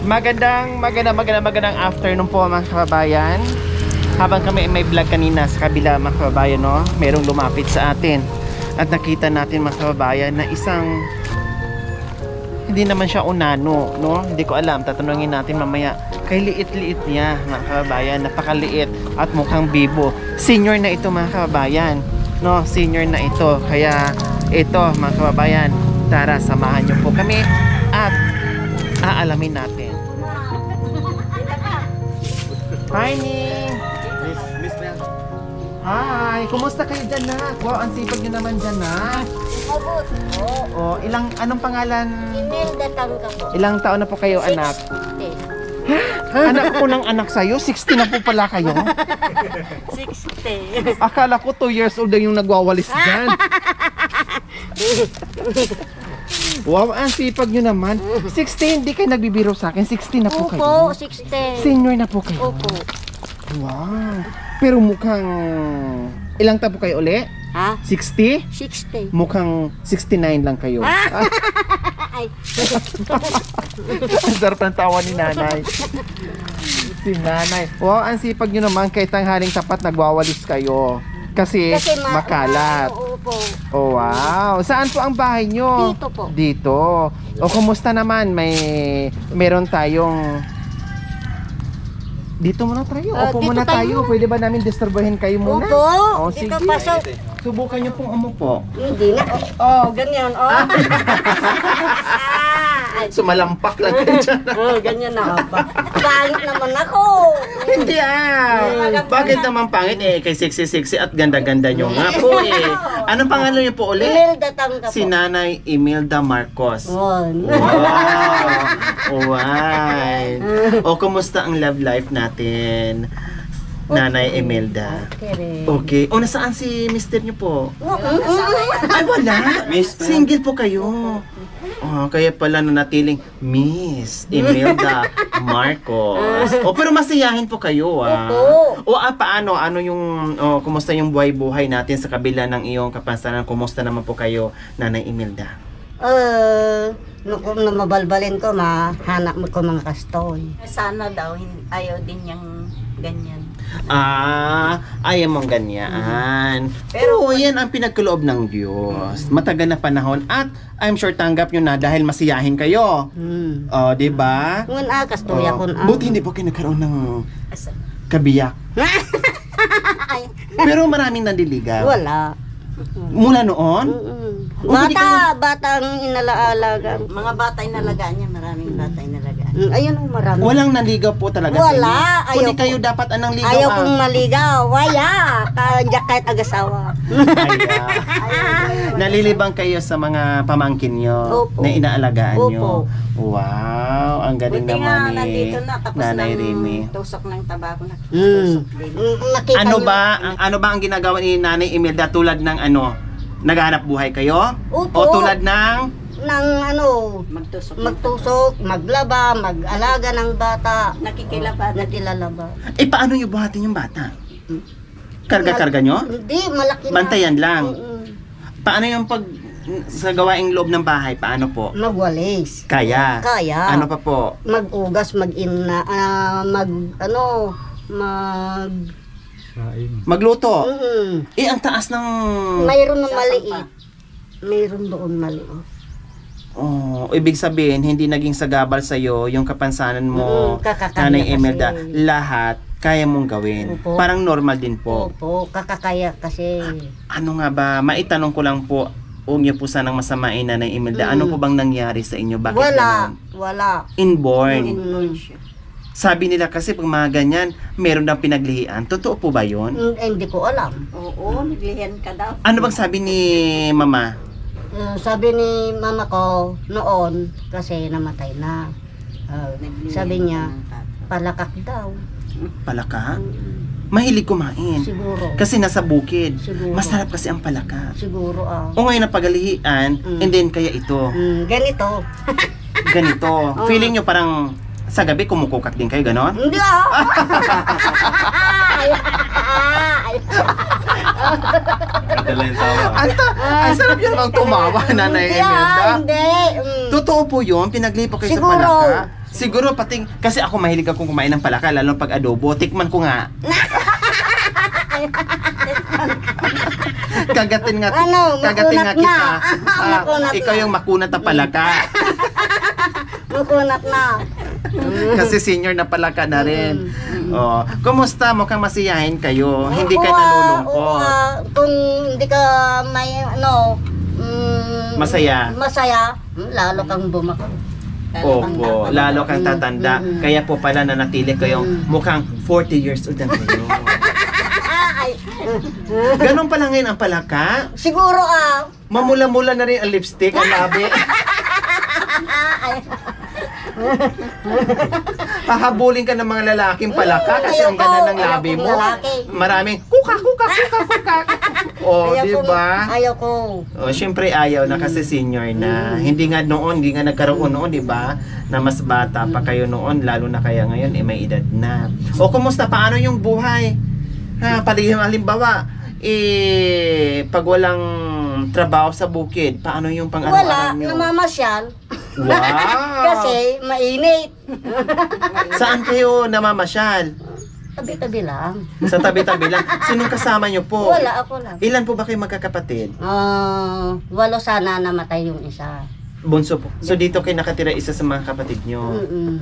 Magandang afternoon po mga kababayan. Habang kami may vlog kanina sa kabila mga kababayan, no, merong lumapit sa atin at nakita natin mga kababayan na isang, hindi naman siya unano, no? Hindi ko alam, tatanungin natin mamaya. Kay liit-liit niya mga kababayan, napakaliit at mukhang bibo. Senior na ito mga kababayan, no? Senior na ito. Kaya ito mga kababayan, tara samahan niyo po kami at aalamin natin. Hi, Ning! Miss na yan. Hi! Kumusta kayo dyan, nak? Wow, ang sipag nyo naman dyan, nak. Mabuti po. Anong pangalan? Imelda Tangka po. Ilang taon na po kayo, anak? 60. Anak ko ng anak sa'yo? 60 na po pala kayo? 60. Akala ko 2 years old lang yung nagwawalis dyan. Wow, ang sipag nyo naman. 60, hindi kayo nagbibiro sa akin. 60 na po kayo. Opo, 60. Senior na po kayo. Opo. Wow. Pero mukhang... Ilang taon po kayo uli? Ha? 60? 60. Mukhang 69 lang kayo. Ay. Ang sarap ng tawa ni nanay. Si nanay. Wow, ang sipag nyo naman. Kahit tanghaling tapat, nagwawalis kayo. Kasi makalat. Opo. Oh, wow. Saan po ang bahay nyo? Dito po. Dito. O, kumusta naman? Meron tayong... Dito muna tayo. Opo dito muna tayo. tayo. Pwede ba namin disturbahin kayo muna? Opo. O, Dito sige. pasok. Subukan nyo pong umupo. Hindi na. Oh, ganyan. Oh. Ay. Sumalampak lang kayo dyan. Oh, ganyan na. Pangit naman ako. Hindi Bakit naman pangit kay sexy at ganda-ganda nyo nga po Anong pangalan nyo po ulit? Imelda Tangka po. Si Nanay Imelda Marcos. Oh. Wow. O, kumusta ang love life natin, Nanay Imelda? Okay. O, nasaan si mister nyo po? Ay, wala. Single po kayo. Oh, kaya pala nanatiling Miss Imelda Marcos. Pero masiyahin po kayo, Opo. Paano? Ano yung, kumusta yung buhay-buhay natin sa kabila ng iyong kapansanan? Kumusta naman po kayo, Nanay Imelda? Kung mabalbalin ko, mahanap mo ko mga kastoy. Sana daw, ayaw din niyang ganyan. Ayaw mong ganyan. Pero yan ang pinagkaloob ng Diyos. Matagal na panahon at I'm sure tanggap nyo na dahil masiyahin kayo. Di ba? Ngun kastoy ako na. Buti hindi po kayo nagkaroon ng Asa? kabiyak. Pero maraming nandiligaw. Wala. Mula noon? Batang inalaalaga. Mga batay na lagaan niya, maraming batay na lagaan. Ayun ang marami. Walang nanligaw po talaga sa inyo. Wala. Kundi Ayaw kayo dapat anang ligaw. Ayaw kong maligaw. Waya. Kanyak kahit agasawa. Nalilibang kayo sa mga pamangkin nyo. Opo. Na inaalagaan nyo. Opo. Wow, ang galing Buti nga naman nandito na, tapos Nanay ng Remy. tusok ng tabako na. Tusok din. Nakita Ano ba ang ginagawa ni Nanay Imelda tulad ng naghahanap buhay kayo? Opo. O tulad ng ng Magtusok. magtusok, maglaba, mag-alaga ng bata, Nakikilabad. nakilalaba. paano nyo buhatin yung bata? Karga-karga nyo? Hindi, malaki na. Bantayan lang. Mm-mm. Paano yung sa gawaing loob ng bahay? Paano po? Magwalis. Kaya? Kaya. Ano pa po? Magugas, mag-ina, Magluto? Mm-mm. Ang taas ng... Mayroon na maliit. Mayroon doon maliit. Ibig sabihin, hindi naging sagabal sa'yo yung kapansanan mo, kakakaya Nanay kasi. Imelda. Lahat, kaya mong gawin. Opo. Parang normal din po. Opo, kakakaya kasi. Ano nga ba, maitanong ko lang po, huwag niyo po sanang masamain, Nanay Imelda. Ano po bang nangyari sa inyo? Bakit ganon? Wala. Inborn. Mm. Sabi nila kasi pag mga ganyan, meron daw pinaglihian. Totoo po ba yun? Hindi ko alam. Oo, naglihan ka daw. Ano bang sabi ni Mama? Sabi ni mama ko noon, kasi namatay na. Sabi niya, palakak daw. Palaka? Mahilig kumain. Siguro. Kasi nasa bukid. Siguro. Masarap kasi ang palaka. Siguro O ngayon na pagalihian, and then kaya ito. Ganito. Ganito. Feeling nyo parang sa gabi kumukukak din kayo, ganon? Hindi Nadala yung tawa. Ang sarap yun bang tumawa, Nanay Imelda. Hindi. Totoo po yun, pinaglipo kayo Siguro. sa palaka. Siguro pati, kasi ako mahilig akong kumain ng palaka, lalo pag adobo. Tikman ko nga. Kagatin nga, Ano, kagatin nga makunat na. kita. Makunat Ikaw na. yung makunat na palaka. Makunat na. Kasi senior na palaka na rin. Oh, kumusta? Mukhang masiyahin kayo. Hindi ka Oo, nalulungkot. kung hindi ka may Masaya. Masaya, lalo kang bumako. Opo, lalo kang tatanda. Mm. Kaya po pala nanatili kayong mukhang 40 years old na kayo. Ay, Ganon pala ngayon ang palaka. siguro Mamula-mula na rin ang lipstick, ang labi. Pahabulin ka ng mga lalaking palaka kasi ang ganda ng labi ayoko mo. lalaki. Maraming kuka. Oh, di ba? Ayaw ko. Oh, syempre ayaw na kasi senior na. Hindi nga nagkaroon noon, di ba? Na mas bata pa kayo noon, lalo na kaya ngayon may edad na. O kumusta paano yung buhay? Halimbawa, pag walang trabaho sa bukid, paano yung Wala, pang-araw-araw nyo? namamasyal. Wow! Kasi mainit. Saan kayo namamasyal? Tabi-tabi lang. Sa tabi-tabi lang. Sinong kasama nyo po? Wala, ako lang. Ilan po ba kayo magkakapatid? 8 sana namatay yung isa. Bunso po. So dito kayo nakatira isa sa mga kapatid nyo? Mm-mm.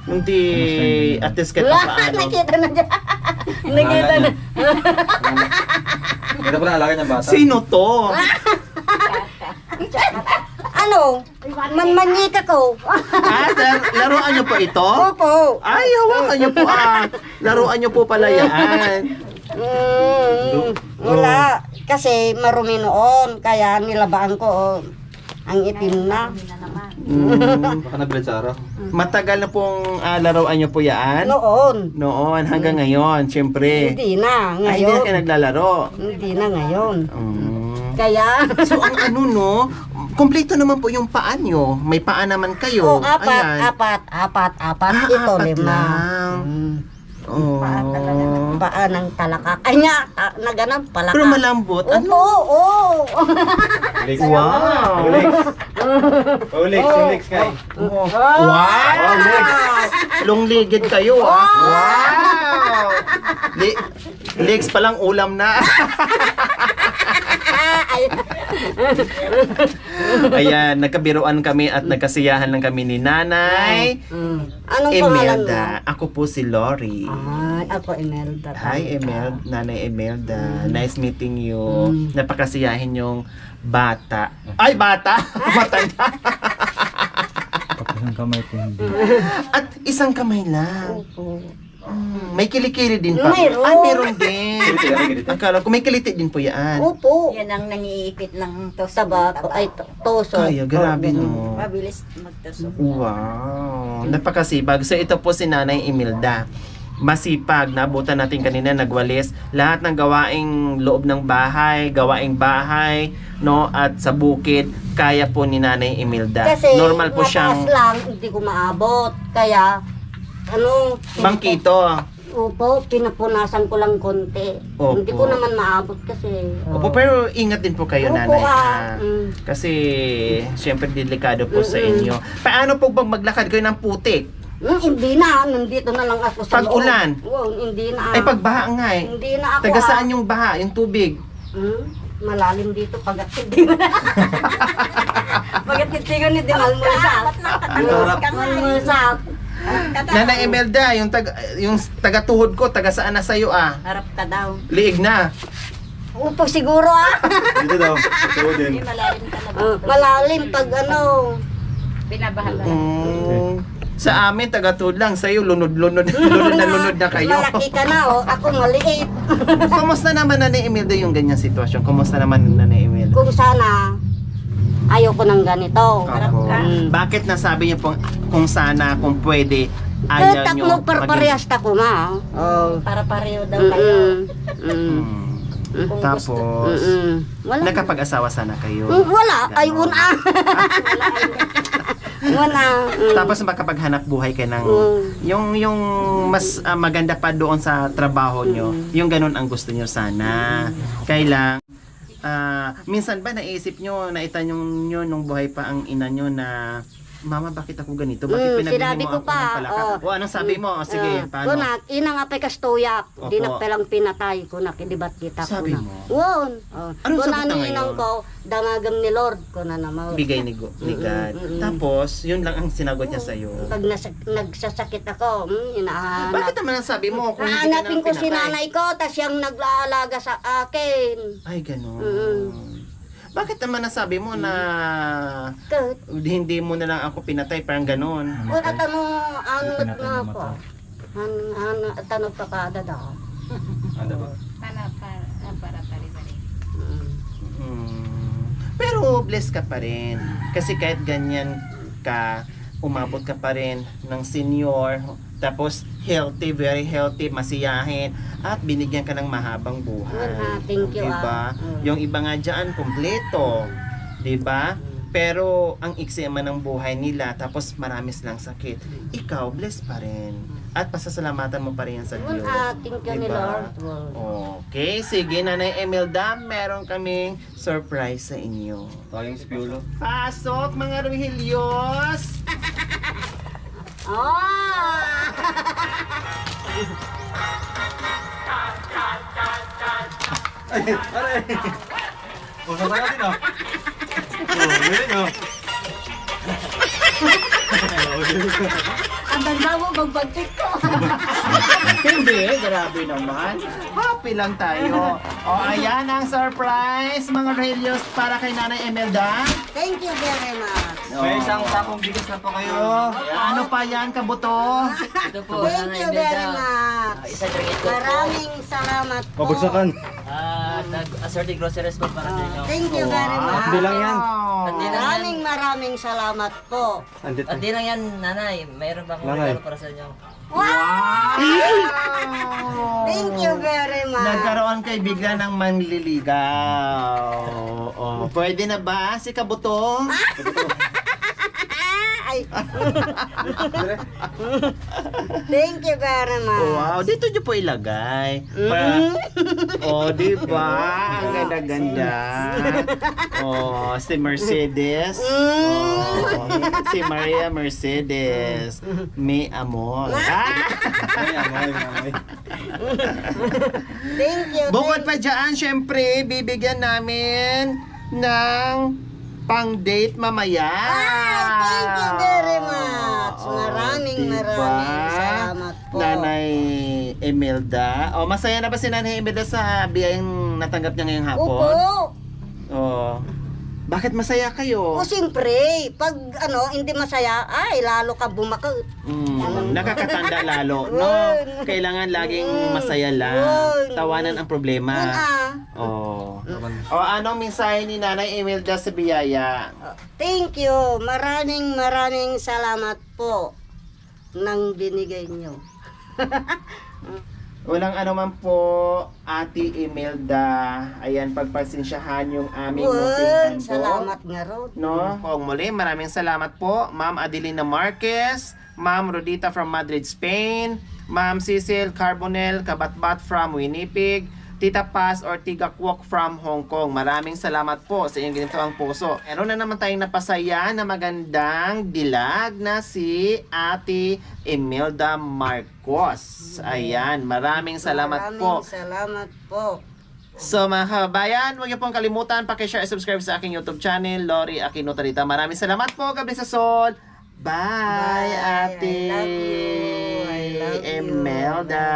Hindi, at least kahit Wala, paano. nakita na dyan. Nakita na. Ganda pala alaga ng bata. Sino to? Ano? Manmanyika ko. Laruan nyo po ito? Opo. Ay, hawakan nyo po Laruan nyo po pala yan. Wala. Kasi marumi noon. Kaya nilabaan ko. Ang itim na. Baka nabilad sa araw. Matagal na pong laruan nyo po yan? Noon. Noon, hanggang ngayon, syempre. Hindi na. Ay, hindi na kayo Ngayon. naglalaro. Hindi na ngayon. So, Kaya. ang no, kumpleto naman po yung paa nyo. May paa naman kayo. Ayan. apat. Ito, apat 5. lang. Oh. Paa ng talaka. Ay nga, na ganun, palaka. Pero malambot. Opo, Ano? oo. Wow! Ulik, ulik, Sky. Oh. Wow! Longligid kayo Wow! Legs pa lang ulam na. Ay, Ayan, nagkabiruan kami at nagkasiyahan lang kami ni Nanay anong pangalan mo? Imelda. Ako po si Lori. Ay, ako Imelda. Hi, Nanay Imelda. Nice meeting you. Napakasiyahin yung bata. Ay, bata! Matanda. Tapos ang kamay ko hindi. At isang kamay lang. Opo. May kilikili din pa. Mayroon. Ay, meron din. Ganito. Akala ko may kiliti din po yan. Opo. Yan ang nangiipit ng Tabako, ay toso. Kaya, grabe no. Mabilis magtusok. Wow. Napakasipag. So ito po si Nanay Imelda. Masipag, nabutan natin kanina, nagwalis. Lahat ng gawaing loob ng bahay, gawaing bahay, no, at sa bukid, kaya po ni Nanay Imelda. Kasi Normal po siyang mataas lang, hindi ko maabot. Kaya, bangkito. Opo, pinapunasan ko lang konti. Opo. Hindi ko naman maabot kasi. Opo, pero ingat din po kayo, Opo, Nanay. Kasi, syempre, delikado po sa inyo. Paano po bang maglakad kayo ng putik? Hindi na, nandito na lang ako sa Pag loob. ulan? Oo, hindi na. Ay, pagbaha nga eh. Hindi na ako. Taga saan yung baha, yung tubig? Malalim dito, pagatitingan. Pagatitingan ni Dimalmulsat. Malmulsat. Nanay Imelda, yung taga-tuhod ko, taga saan na sa'yo Harap ka daw. Liig na. Upo siguro Dito daw. Ito din. Hindi malalim talaga. Malalim pag Binabahala. Sa amin, taga-tuhod lang. Sa'yo, lunod-lunod. Lunod na kayo. Malaki ka na ako maliit. Kumusta naman, Nanay Imelda, yung ganyang sitwasyon? Kumusta naman, Nanay Imelda? Kung sana, ayoko ng ganito. Opo. Bakit nasabi niyo pong kung sana, kung pwede, Kaya ayaw nyo tatlong parehas tako ma. Para pareho daw kayo. Mm. Tapos, Wala. nakapag-asawa sana kayo. Wala, ayun Muna. Tapos makapaghanap buhay ka ng yung mas maganda pa doon sa trabaho nyo. Yung ganun ang gusto nyo sana. Kailang minsan ba naisip nyo, naitanong nyo nung buhay pa ang ina nyo na Mama, bakit ako ganito? Bakit pinagbili sinabi mo ko ako pa, ng palaka? O anong sabi mo? O sige, paano? Kunak, ina nga pa kastuyak. Opo. Di na palang pinatay. Kunak, idibat kita. Sabi kunak. mo? Won. Anong sagot na Kunan ngayon? ninang ko, dangagam ni Lord. Kuna na mo. Bigay ni God. Tapos, yun lang ang sinagot niya sa'yo. Pag nagsasakit ako, hinahanap. Bakit naman ang sabi mo kung hindi ka Hahanapin na ko si pinatay? nanay ko, tas siyang nag-aalaga sa akin. Ay, ganun. Mm. Bakit naman nasabi mo na Kat, hindi mo na lang ako pinatay, parang ganun? wala tanong, ano Pinatay na na ako. matay. Tanong pa kada daw. Ano ba? Para pari-pari. Pero bless ka pa rin. Kasi kahit ganyan ka, umabot ka pa rin ng senior, tapos healthy, very healthy, masiyahin, at binigyan ka ng mahabang buhay. Thank you, Diba? Yung iba nga dyan, kumpleto. Diba? Pero ang iksi man ng buhay nila, tapos marami silang sakit. Ikaw, bless pa rin. At pasasalamatan mo pa rin yan sa Diyos. Thank you ni Diba? Lord. Okay, sige, Nanay Imelda, meron kaming surprise sa inyo. Tayong si Piolo. Pasok, mga Rohelios! Ay, aray! Pusa na natin oh. Meron oh. Ang ganda mo, magbagtik ko. Hindi, grabe naman. Happy lang tayo. O, ayan ang surprise, mga Rohelios, para kay Nanay Imelda. Thank you very much. May isang sakong bigas na po kayo. Ano pa yan, kabuto? Ito po, Thank you very much. Isang ringgit po po. Maraming salamat po. Pabagsakan. Nag-assorted groceries po para sa inyo. Thank you very much. Bilang yan. Maraming salamat po. Andit At di lang yan, nanay. Mayroon bang Nanay. regalo para sa inyo? Wow! Thank you very much. Nagkaroon kay bigla ng manliligaw. Oh, pwede na ba si kabuto? Ay. Thank you very much. Wow, dito nyo po ilagay. Di ba? Ang ganda-ganda. Oh, si Mercedes. Oh, si Maria Mercedes. May amor. May amay. Thank you. Bukod pa dyan, syempre, bibigyan namin ng pang-date mamaya. Thank you very much. Maraming salamat po. Nanay Imelda. Masaya na ba si Nanay Imelda sa biyayang natanggap niya ngayong hapon? Opo. Bakit masaya kayo? O siyempre, pag hindi masaya, ay lalo ka bumakot. Nakakatanda lalo, no? Kailangan laging masaya lang. Tawanan ang problema. Anong mensahe ni Nanay Imelda sa biyaya? Thank you. Maraming salamat po nang binigay nyo. Walang anuman po, Ate Imelda. Ayan, pagpasensyahan yung aming munting handog. Salamat nga ron. No? Kung muli, maraming salamat po. Ma'am Adelina Marquez, Ma'am Rodita from Madrid, Spain, Ma'am Cecil Carbonel Kabatbat from Winnipeg, Tita Paz Ortiga-Kwok from Hong Kong. Maraming salamat po sa inyong ginito ang puso. Meron na naman tayong napasaya na magandang dilag na si Ate Imelda Marcos. Ayan, maraming salamat po. Maraming salamat po. So mga kababayan, huwag niyo pong kalimutan, paki-share at subscribe sa aking YouTube channel, Lori Aquino Tarita. Maraming salamat po, Gabi sa Sol. Bye, Ate I love you. Imelda.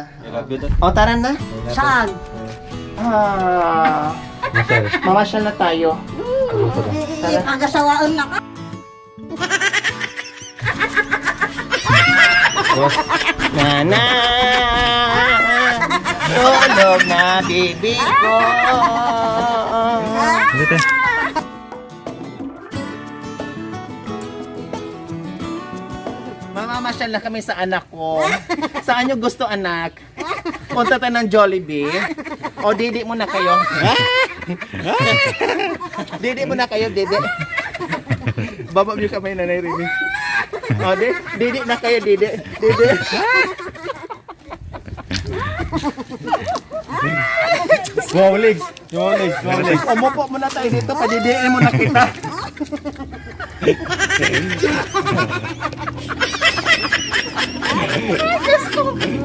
I love you. O, tara na. Saan? Michelle. Mamasyal na tayo. Pag-asawaan na ka. Nana, tulog na bibi ko. Dito. Mamamasyal na kami sa anak ko. Saan nyo gusto, anak? Punta tayo ng Jollibee. O didi mo na kayo. Didi mo na kayo, didi. Baba niyo kamay Nanay Rini. O, Didi na kayo, Didi. Didi. Small legs. Small legs. Small legs. Umupo muna tayo dito, padidiin mo na kita.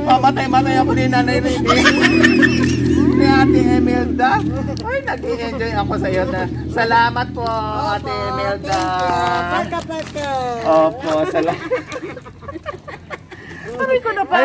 Mamatay ako ni Nanay Rini. Ni Ate Imelda. Ay, nag-enjoy ako sa iyo na. Salamat po, Ate Imelda. Pagka. Opo, salamat. Aray ko na pa.